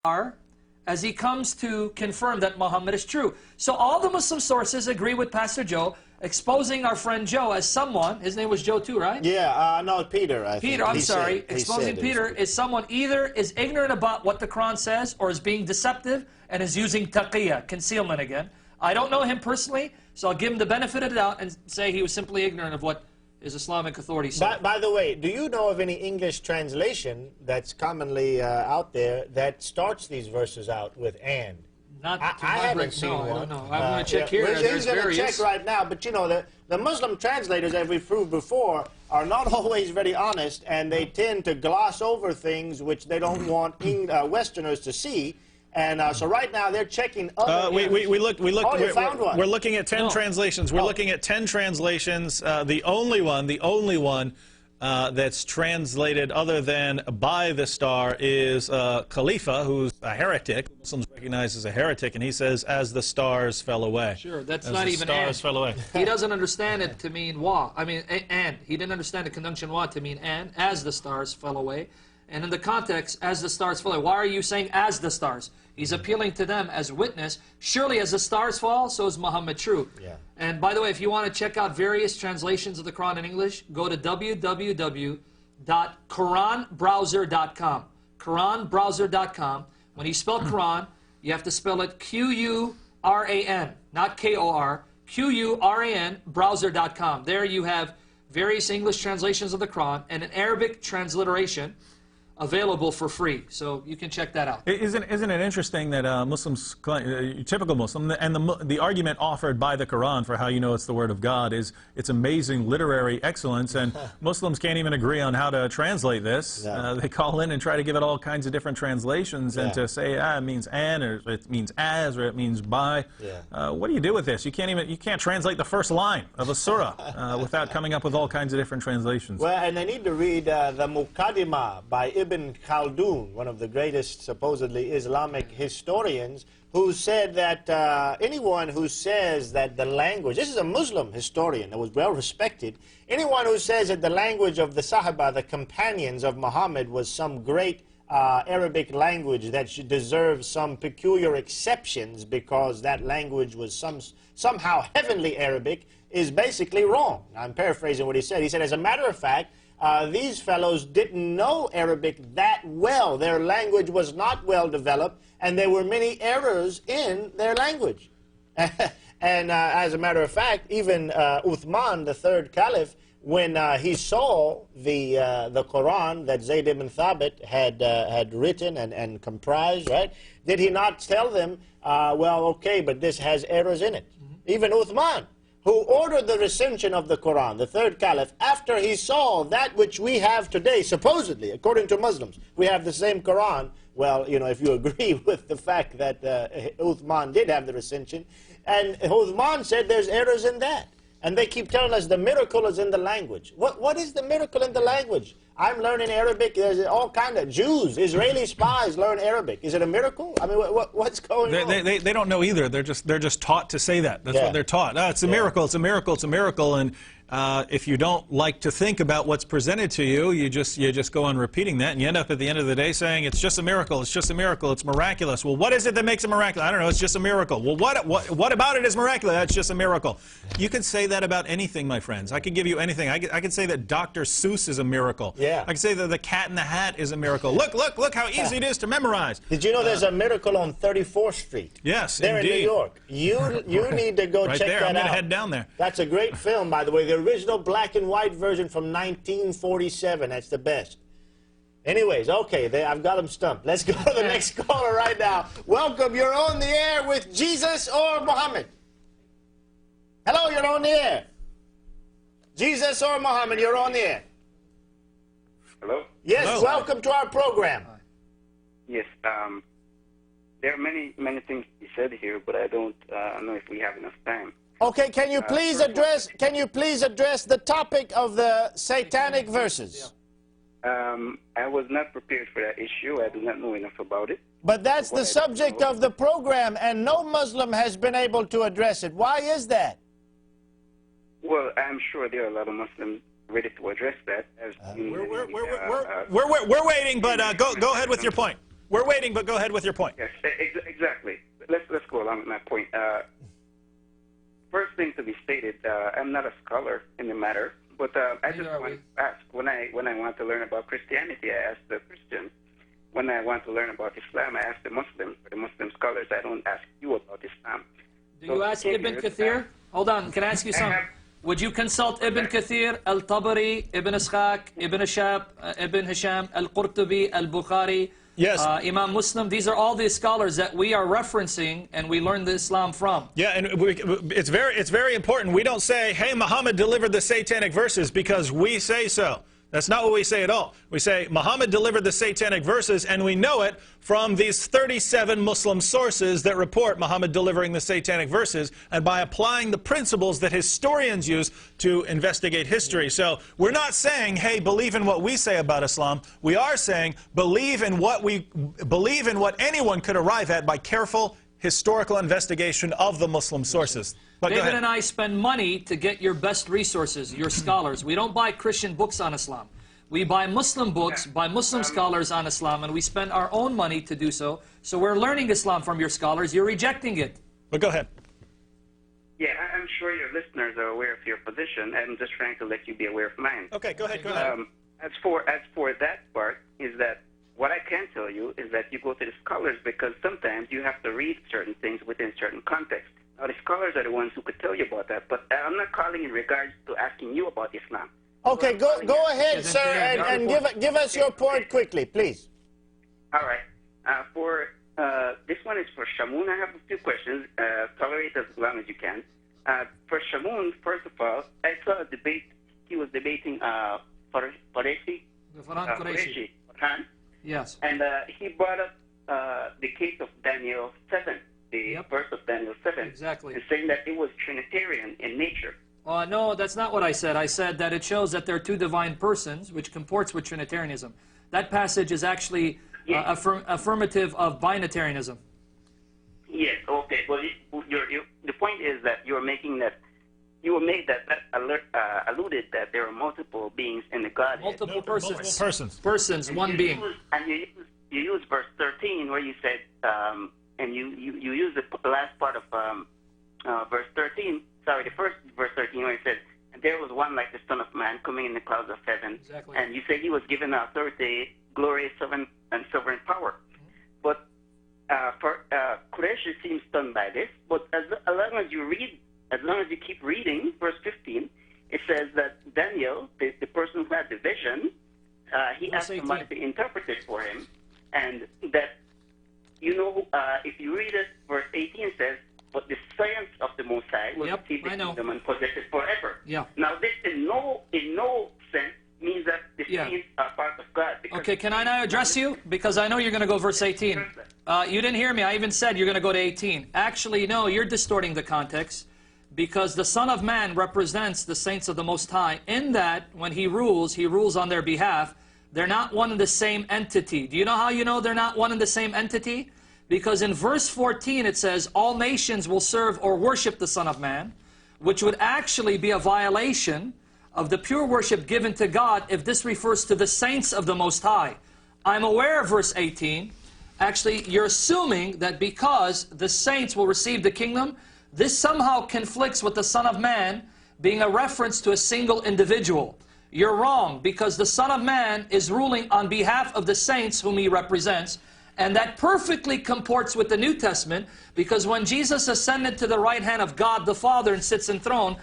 as he comes to confirm that Muhammad is true. So all the Muslim sources agree with Pastor Joe, exposing our friend Joe as someone, his name was Joe too, right? Yeah, no, Peter, I think. Peter, I'm sorry. Exposing Peter is someone either is ignorant about what the Quran says or is being deceptive and is using taqiyya, concealment again. I don't know him personally, so I'll give him the benefit of the doubt and say he was simply ignorant of what his Islamic authority said. By the way, do you know of any English translation that's commonly out there that starts these verses out with "and"? Not I haven't seen one. I don't know. I'm going to check here. He's going to check right now. But you know, the Muslim translators, as we've proved before, are not always very honest, and they tend to gloss over things which they don't want Westerners to see. And so right now they're checking other. You found one. We're looking at 10 translations. We're looking at 10 translations. The only one that's translated other than by the star is Khalifa, who's a heretic. Muslims recognize as a heretic, and he says, "As the stars fell away." Sure, that's as not the even stars and. fell away. He doesn't understand it to mean wa. I mean and. He didn't understand the conjunction wa to mean and. As the stars fell away. And in the context, as the stars fall away, why are you saying as the stars? He's appealing to them as witness. Surely as the stars fall, so is Muhammad true. Yeah. And by the way, if you want to check out various translations of the Quran in English, go to www.koranbrowser.com. Koranbrowser.com. When you spell Quran, you have to spell it Q-U-R-A-N, not K-O-R. Q-U-R-A-N, browser.com. There you have various English translations of the Quran and an Arabic transliteration available for free, so you can check that out. Isn't it interesting that Muslims, typical Muslim, and the argument offered by the Quran for how you know it's the Word of God is its amazing literary excellence, and Muslims can't even agree on how to translate this. Yeah. They call in and try to give it all kinds of different translations, and to say it means "and" or it means "as" or it means "by." Yeah. What do you do with this? You can't translate the first line of a surah without coming up with all kinds of different translations. Well, and they need to read the Muqaddimah by Ibn Khaldun, one of the greatest supposedly Islamic historians, who said that anyone who says that the language, this is a Muslim historian that was well respected, anyone who says that the language of the Sahaba, the companions of Muhammad, was some great Arabic language that should deserve some peculiar exceptions because that language was somehow heavenly Arabic, is basically wrong. I'm paraphrasing what he said. He said, as a matter of fact, these fellows didn't know Arabic that well. Their language was not well developed, and there were many errors in their language. And as a matter of fact, even Uthman, the third caliph, when he saw the Quran that Zayd ibn Thabit had written and comprised, right? Did he not tell them, well, okay, but this has errors in it? Even Uthman, who ordered the recension of the Quran, the third caliph, after he saw that which we have today, supposedly, according to Muslims, we have the same Quran. Well, you know, if you agree with the fact that Uthman did have the recension, and Uthman said there's errors in that. And they keep telling us the miracle is in the language. What is the miracle in the language? I'm learning Arabic. There's all kind of Jews, Israeli spies learn Arabic. Is it a miracle? I mean, what's going on? They don't know either. They're just taught to say that. That's what they're taught. Oh, it's a miracle. It's a miracle. It's a miracle. And if you don't like to think about what's presented to you, you just go on repeating that, and you end up at the end of the day saying it's just a miracle. It's just a miracle. It's miraculous. Well, what is it that makes it miraculous? I don't know. It's just a miracle. Well, what about it is miraculous? That's just a miracle. You can say that about anything, my friends. I can give you anything. I can say that Dr. Seuss is a miracle. Yeah. I can say that the Cat in the Hat is a miracle. Look how easy it is to memorize. Did you know there's a miracle on 34th Street? Yes, there indeed. in New York. You need to go right check there. that out. I'm going to head down there. That's a great film, by the way. The original black and white version from 1947. That's the best. Anyways, okay, I've got them stumped. Let's go to the next caller right now. Welcome. You're on the air with Jesus or Muhammad. Hello, you're on the air. Jesus or Muhammad, you're on the air. Hello? Yes, Hello. welcome to our program. Yes, there are many things to be said here, but I don't know if we have enough time. Okay, can you please address the topic of the satanic verses? I was not prepared for that issue. I do not know enough about it. But that's the subject of the program, and no Muslim has been able to address it. Why is that? Well, I'm sure there are a lot of Muslims ready to address that. We're waiting, but go ahead with your point. We're waiting, but go ahead with your point. Yes, exactly. Let's go along with my point. First thing to be stated, I'm not a scholar in the matter, but I just want to ask, when I want to learn about Christianity, I ask the Christians. When I want to learn about Islam, I ask the Muslims, or the Muslim scholars. I don't ask you about Islam. Do you ask Ibn Kathir? Hold on, can I ask you something? Would you consult Ibn Kathir, Al-Tabari, Ibn Ishaq, Ibn Ashab, Ibn Hisham, Al-Qurtubi, Al-Bukhari, Yes. Imam Muslim? These are all the scholars that we are referencing and we learn the Islam from. Yeah, and it's very important. We don't say, hey, Muhammad delivered the satanic verses because we say so. That's not what we say at all. We say Muhammad delivered the satanic verses, and we know it from these 37 Muslim sources that report Muhammad delivering the satanic verses, and by applying the principles that historians use to investigate history. So we're not saying, hey, believe in what we say about Islam. We are saying believe in what anyone could arrive at by careful historical investigation of the Muslim sources. But David and I spend money to get your best resources, your scholars. We don't buy Christian books on Islam. We buy Muslim books by Muslim scholars on Islam, and we spend our own money to do so. So we're learning Islam from your scholars. You're rejecting it. But go ahead. Yeah, I'm sure your listeners are aware of your position. I'm just trying to let you be aware of mine. Okay, go ahead. Go ahead. As for that part, is that what I can tell you is that you go to the scholars because sometimes you have to read certain things within certain context. Now, the scholars are the ones who could tell you about that, but I'm not calling in regards to asking you about Islam. Okay, go ahead, sir, and give us your point quickly, please. All right. This one is for Shamoun. I have a few questions. Tolerate as long as you can. For Shamoun, first of all, I saw a debate. He was debating Qureshi. Quran. Yes. And he brought up the case of Daniel 7, the verse of Daniel 7. Exactly. And saying that it was Trinitarian in nature. No, that's not what I said. I said that it shows that there are two divine persons, which comports with Trinitarianism. That passage is actually affirmative of binitarianism. Yes, okay. Well, the point is that you alluded that there are multiple beings in the Godhead. Multiple persons. Multiple persons. Persons, one being. You use verse 13 where you said, and you use the last part of verse 13. Sorry, the first verse 13 where it said, and there was one like the Son of Man coming in the clouds of heaven. Exactly. And you said he was given authority, glory, sovereign power. But Quraysh seems stunned by this. But as long as you keep reading verse 15, it says that Daniel, the person who had the vision, he asked somebody to interpret it for him, and that if you read it, verse 18 says, but the science of the Most High will receive the kingdom and possess it forever. Yeah. Now, this in no sense means that the saints are part of God. Okay, can I now address you? Because I know you're going to go verse 18. You didn't hear me. I even said you're going to go to 18. Actually, no, you're distorting the context, because the Son of Man represents the saints of the Most High, in that when he rules on their behalf. They're not one and the same entity. Do you know how you know they're not one and the same entity? Because in verse 14 it says, all nations will serve or worship the Son of Man, which would actually be a violation of the pure worship given to God if this refers to the saints of the Most High. I'm aware of verse 18. Actually, you're assuming that because the saints will receive the kingdom, this somehow conflicts with the Son of Man being a reference to a single individual. You're wrong, because the Son of Man is ruling on behalf of the saints whom he represents, and that perfectly comports with the New Testament, because when Jesus ascended to the right hand of God the Father and sits enthroned,